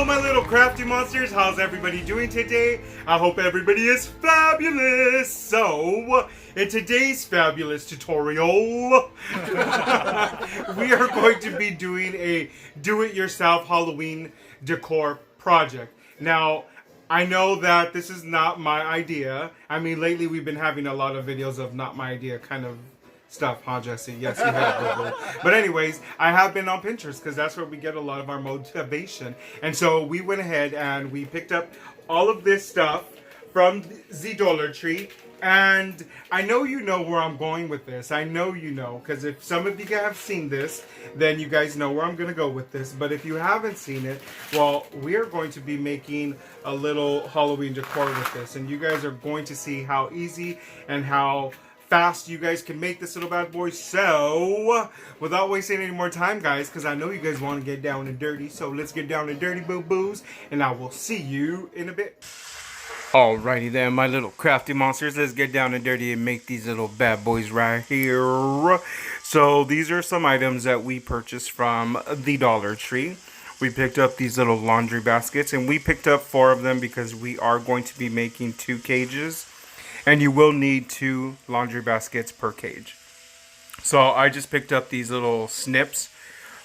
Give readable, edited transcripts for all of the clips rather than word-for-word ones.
Hello my little crafty monsters, how's everybody doing today? I hope everybody is fabulous. So, in today's fabulous tutorial, we are going to be doing a do-it-yourself Halloween decor project. Now, I know that this is not my idea. I mean, lately we've been having a lot of videos of not my idea kind of stuff, huh, Jesse? Yes, you have. But anyways, I have been on Pinterest because that's where we get a lot of our motivation. And so we went ahead and we picked up all of this stuff from the Dollar Tree. And I know you know where I'm going with this. I know you know, because if some of you have seen this, then you guys know where I'm going to go with this. But if you haven't seen it, well, we are going to be making a little Halloween decor with this. And you guys are going to see how easy and how fast you guys can make this little bad boy. So without wasting any more time, guys, because I know you guys want to get down and dirty, so let's get down and dirty, boo-boos, and I will see you in a bit. Alrighty then, my little crafty monsters, let's get down and dirty and make these little bad boys right here. So these are some items that we purchased from the Dollar Tree. We picked up these little laundry baskets, and we picked up 4 of them because we are going to be making 2 cages. And you will need 2 laundry baskets per cage. So I just picked up these little snips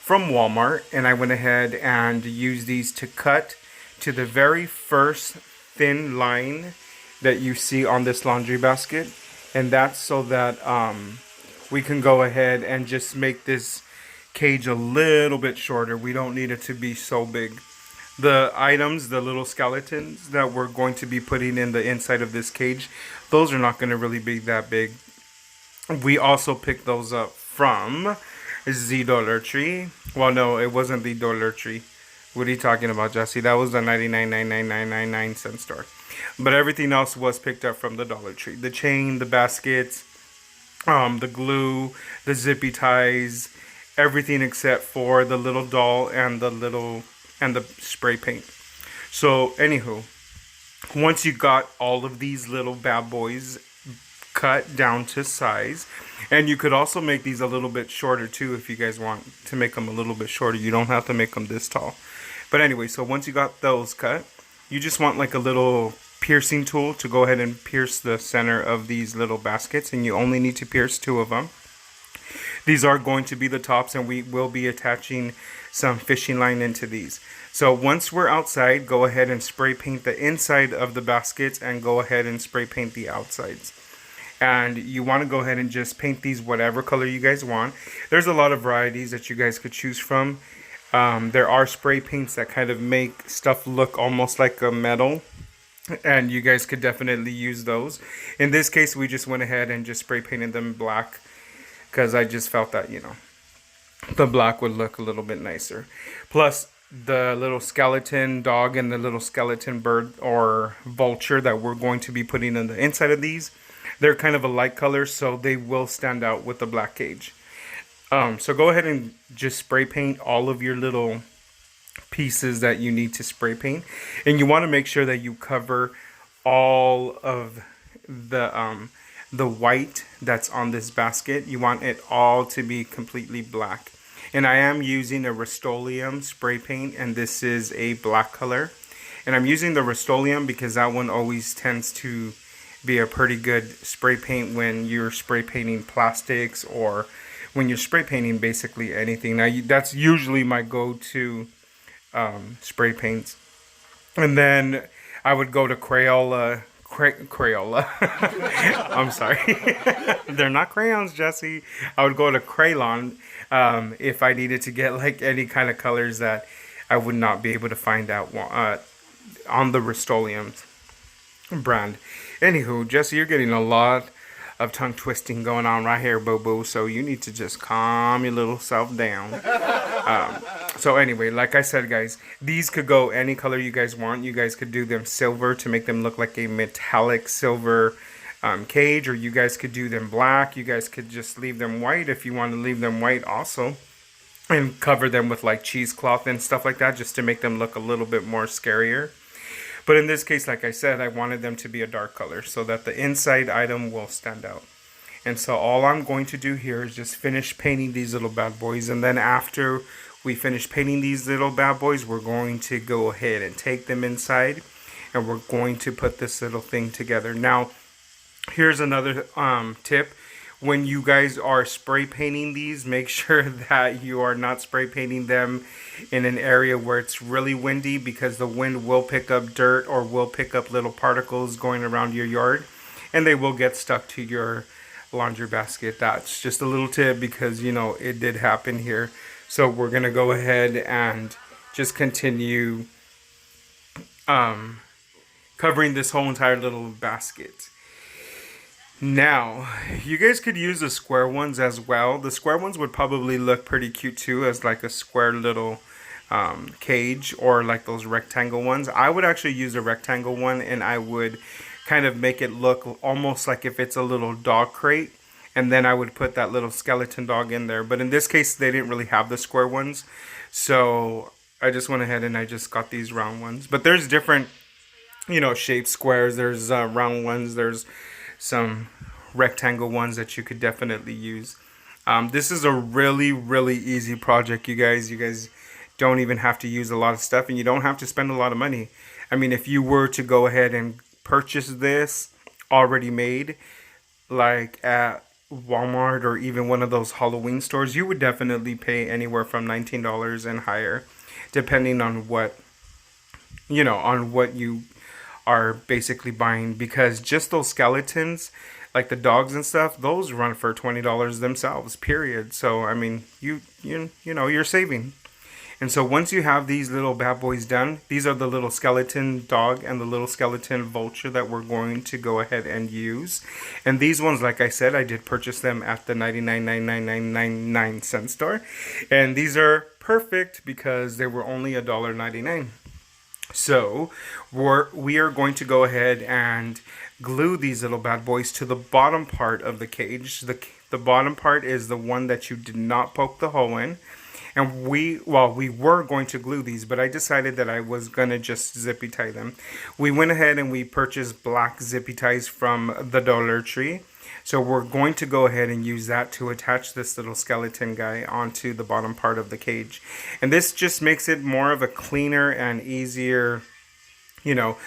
from Walmart. And I went ahead and used these to cut to the very first thin line that you see on this laundry basket. And that's so that we can go ahead and just make this cage a little bit shorter. We don't need it to be so big. The items, the little skeletons that we're going to be putting in the inside of this cage, those are not going to really be that big. We also picked those up from the Dollar Tree. Well, no, it wasn't the Dollar Tree. What are you talking about, Jesse? That was the 99.99999 store. But everything else was picked up from the Dollar Tree. The chain, the baskets, the glue, the zippy ties, everything except for the little doll and the spray paint. So anywho, once you got all of these little bad boys cut down to size, and you could also make these a little bit shorter too if you guys want to make them a little bit shorter. You don't have to make them this tall. But anyway, so once you got those cut, you just want like a little piercing tool to go ahead and pierce the center of these little baskets, and you only need to pierce 2 of them. These are going to be the tops, and we will be attaching some fishing line into these. So once we're outside, go ahead and spray paint the inside of the baskets and go ahead and spray paint the outsides. And you want to go ahead and just paint these whatever color you guys want. There's a lot of varieties that you guys could choose from. There are spray paints that kind of make stuff look almost like a metal, and you guys could definitely use those. In this case, we just went ahead and just spray painted them black because I just felt that, you know, the black would look a little bit nicer. Plus, the little skeleton dog and the little skeleton bird or vulture that we're going to be putting in the inside of these, they're kind of a light color, so they will stand out with the black cage. So go ahead and just spray paint all of your little pieces that you need to spray paint. And you want to make sure that you cover all of the white that's on this basket. You want it all to be completely black. And I am using a Rust-Oleum spray paint, and this is a black color. And I'm using the Rust-Oleum because that one always tends to be a pretty good spray paint when you're spray painting plastics or when you're spray painting basically anything. Now, that's usually my go-to spray paints. And then I would go to Crayola. I'm sorry. They're not crayons, Jesse. I would go to Crayon if I needed to get like any kind of colors that I would not be able to find out on the Rust-Oleum brand. Anywho, Jesse, you're getting a lot of tongue twisting going on right here, boo-boo. So you need to just calm your little self down. So anyway, like I said, guys, these could go any color you guys want. You guys could do them silver to make them look like a metallic silver cage, or you guys could do them black. You guys could just leave them white if you want to leave them white also, and cover them with like cheesecloth and stuff like that just to make them look a little bit more scarier. But in this case, like I said, I wanted them to be a dark color so that the inside item will stand out. And so all I'm going to do here is just finish painting these little bad boys, and then after we finish painting these little bad boys, we're going to go ahead and take them inside, and we're going to put this little thing together. Now, here's another tip. When you guys are spray painting these, make sure that you are not spray painting them in an area where it's really windy, because the wind will pick up dirt or will pick up little particles going around your yard, and they will get stuck to your laundry basket. That's just a little tip, because you know it did happen here. So we're gonna go ahead and just continue covering this whole entire little basket. Now, you guys could use the square ones as well. The square ones would probably look pretty cute too, as like a square little cage, or like those rectangle ones. I would actually use a rectangle one, and I would kind of make it look almost like if it's a little dog crate, and then I would put that little skeleton dog in there. But in this case, they didn't really have the square ones, so I just went ahead and I just got these round ones. But there's different, you know, shaped squares. There's round ones, there's some rectangle ones that you could definitely use. This is a really easy project, you guys. You guys don't even have to use a lot of stuff, and you don't have to spend a lot of money. I mean, if you were to go ahead and purchase this already made, like at Walmart or even one of those Halloween stores, you would definitely pay anywhere from $19 and higher, depending on what, you know, on what you are basically buying. Because just those skeletons, like the dogs and stuff, those run for $20 themselves, period. So I mean, you know, you're saving. And so once you have these little bad boys done, these are the little skeleton dog and the little skeleton vulture that we're going to go ahead and use. And these ones, like I said, I did purchase them at the 99.9999 store, and these are perfect because they were only $1.99. So we are going to go ahead and glue these little bad boys to the bottom part of the cage. The bottom part is the one that you did not poke the hole in. And we were going to glue these, but I decided that I was going to just zippy tie them. We went ahead and we purchased black zippy ties from the Dollar Tree. So we're going to go ahead and use that to attach this little skeleton guy onto the bottom part of the cage. And this just makes it more of a cleaner and easier, you know,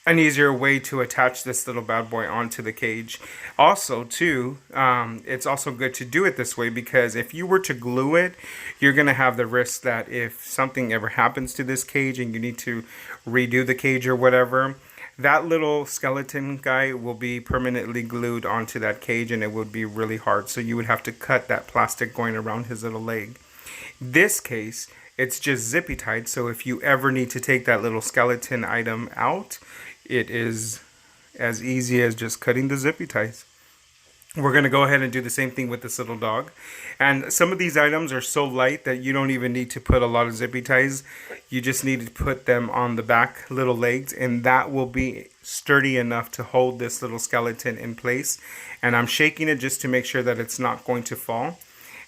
an easier way to attach this little bad boy onto the cage. Also too, it's also good to do it this way, because if you were to glue it, you're going to have the risk that if something ever happens to this cage and you need to redo the cage or whatever, that little skeleton guy will be permanently glued onto that cage, and it would be really hard. So you would have to cut that plastic going around his little leg. This case, it's just zippy tied, so if you ever need to take that little skeleton item out, it is as easy as just cutting the zippy ties. We're going to go ahead and do the same thing with this little dog. And some of these items are so light that you don't even need to put a lot of zippy ties. You just need to put them on the back little legs, and that will be sturdy enough to hold this little skeleton in place. And I'm shaking it just to make sure that it's not going to fall.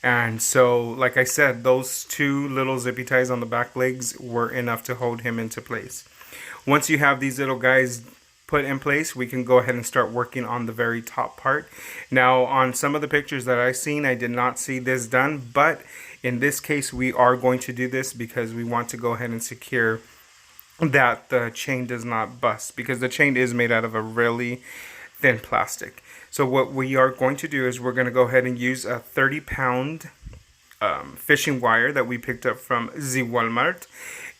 And so, like I said, those two little zippy ties on the back legs were enough to hold him into place. Once you have these little guys put in place, we can go ahead and start working on the very top part. Now, on some of the pictures that I've seen, I did not see this done, but in this case, we are going to do this because we want to go ahead and secure that the chain does not bust, because the chain is made out of a really thin plastic. So what we are going to do is we're going to go ahead and use a 30-pound fishing wire that we picked up from the Walmart.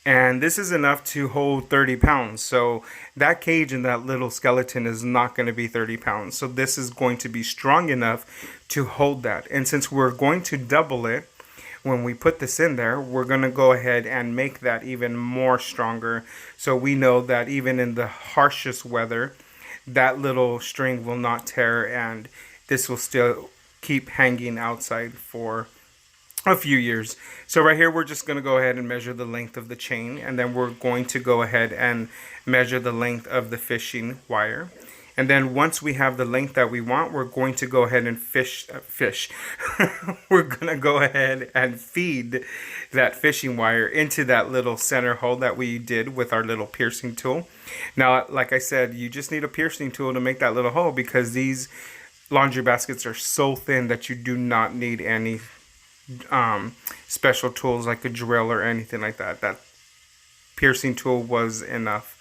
And this is enough to hold 30 pounds. So that cage and that little skeleton is not going to be 30 pounds. So this is going to be strong enough to hold that. And since we're going to double it, when we put this in there, we're going to go ahead and make that even more stronger. So we know that even in the harshest weather, that little string will not tear, and this will still keep hanging outside for a few years. So right here, we're just going to go ahead and measure the length of the chain, and then we're going to go ahead and measure the length of the fishing wire. And then once we have the length that we want, we're going to go ahead and we're going to go ahead and feed that fishing wire into that little center hole that we did with our little piercing tool. Now, like I said, you just need a piercing tool to make that little hole, because these laundry baskets are so thin that you do not need any special tools like a drill or anything like that. That piercing tool was enough.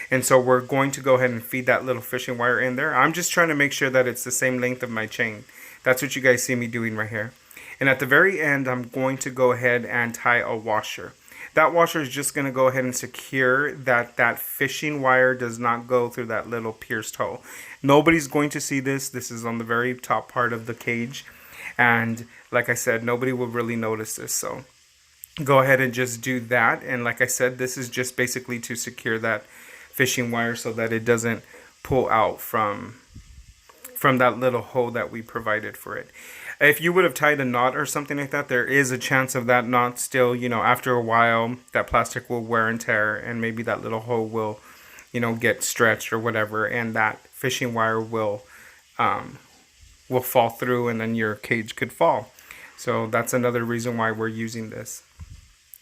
And so we're going to go ahead and feed that little fishing wire in there. I'm just trying to make sure that it's the same length of my chain. That's what you guys see me doing right here. And at the very end, I'm going to go ahead and tie a washer. That washer is just going to go ahead and secure that fishing wire does not go through that little pierced hole. Nobody's going to see this. This is on the very top part of the cage. And like I said, nobody will really notice this. So go ahead and just do that. And like I said, this is just basically to secure that fishing wire so that it doesn't pull out from that little hole that we provided for it. If you would have tied a knot or something like that, there is a chance of that knot still, you know, after a while, that plastic will wear and tear, and maybe that little hole will, you know, get stretched or whatever, and that fishing wire will fall through, and then your cage could fall. So that's another reason why we're using this.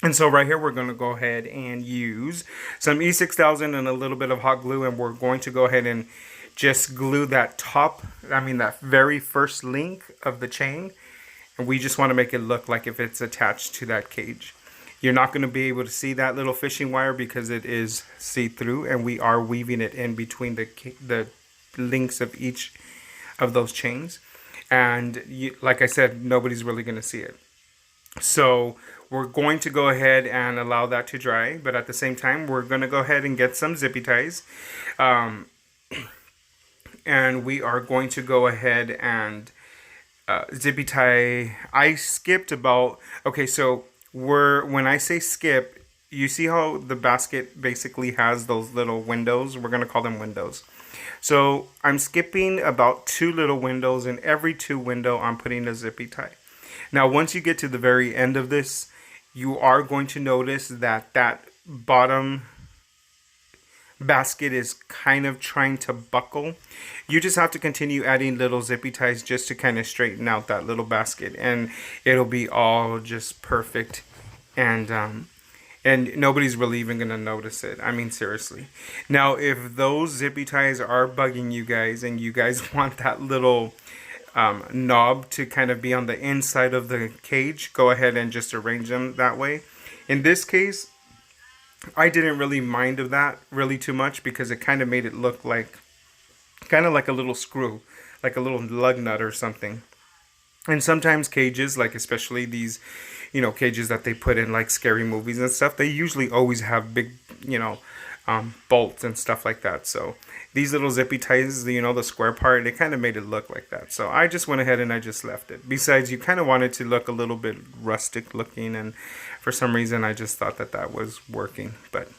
And so right here, we're going to go ahead and use some E6000 and a little bit of hot glue, and we're going to go ahead and just glue that that very first link of the chain. And we just want to make it look like if it's attached to that cage. You're not going to be able to see that little fishing wire because it is see-through, and we are weaving it in between the links of each of those chains. And like I said, nobody's really going to see it. So we're going to go ahead and allow that to dry, but at the same time, we're going to go ahead and get some zippy ties. And we are going to go ahead and zippy tie. I skipped about, okay, so when I say skip, you see how the basket basically has those little windows? We're going to call them windows. So I'm skipping about 2 little windows, and every 2 window I'm putting a zippy tie. Now, once you get to the very end of this, you are going to notice that that bottom basket is kind of trying to buckle. You just have to continue adding little zippy ties just to kind of straighten out that little basket, and it'll be all just perfect. And nobody's really even gonna notice it. I mean, seriously. Now, if those zippy ties are bugging you guys, and you guys want that little knob to kind of be on the inside of the cage, go ahead and just arrange them that way. In this case, I didn't really mind of that really too much because it kind of made it look like kind of like a little screw, like a little lug nut or something. And sometimes cages, like especially these, you know, cages that they put in like scary movies and stuff, they usually always have big, you know, bolts and stuff like that. So these little zippy ties, you know, the square part, it kind of made it look like that. So I just went ahead and I just left it. Besides, you kind of want it to look a little bit rustic looking, and for some reason I just thought that was working. But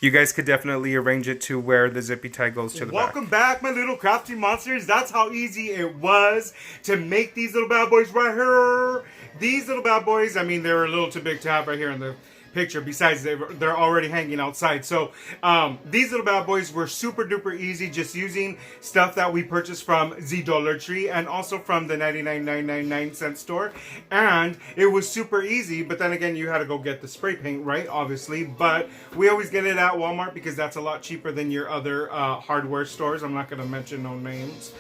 you guys could definitely arrange it to where the zippy tie goes to the back. Welcome back, my little crafty monsters. That's how easy it was to make these little bad boys right here. These little bad boys, I mean, they're a little too big to have right here in the picture. Besides, they're already hanging outside. So these little bad boys were super duper easy, just using stuff that we purchased from the Dollar Tree and also from the 99.999 store. And it was super easy, but then again, you had to go get the spray paint, right? Obviously, but we always get it at Walmart because that's a lot cheaper than your other hardware stores. I'm not going to mention no names,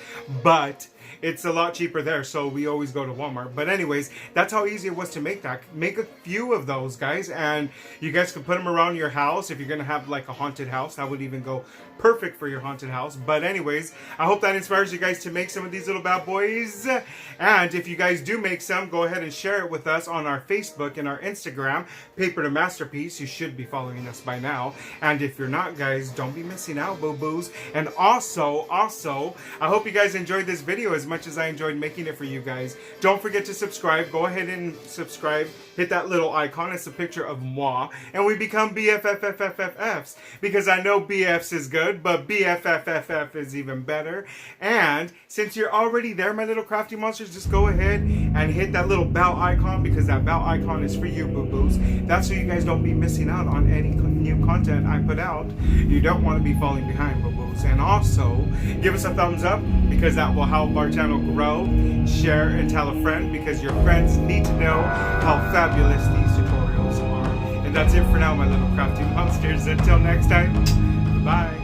but it's a lot cheaper there, so we always go to Walmart. But anyways, that's how easy it was to make that. Make a few of those, guys, and you guys can put them around your house. If you're gonna have like a haunted house, that would even go perfect for your haunted house. But anyways, I hope that inspires you guys to make some of these little bad boys. And if you guys do make some, go ahead and share it with us on our Facebook and our Instagram, Paper to Masterpiece. You should be following us by now. And if you're not, guys, don't be missing out, boo-boos. And also, I hope you guys enjoyed this video as much as I enjoyed making it for you guys. Don't forget to subscribe. Go ahead and subscribe. Hit that little icon. It's a picture of moi. And we become BFFFFFFs. Because I know BFs is good, but BFFFF is even better. And since you're already there, my little crafty monsters, just go ahead and hit that little bell icon, because that bell icon is for you, boo-boos. That's so you guys don't be missing out on any new content I put out. You don't want to be falling behind, boo-boos. And also, give us a thumbs up, because that will help our channel grow. Share and tell a friend, because your friends need to know how fabulous these tutorials are. And that's it for now, my little crafty monsters. Until next time, bye.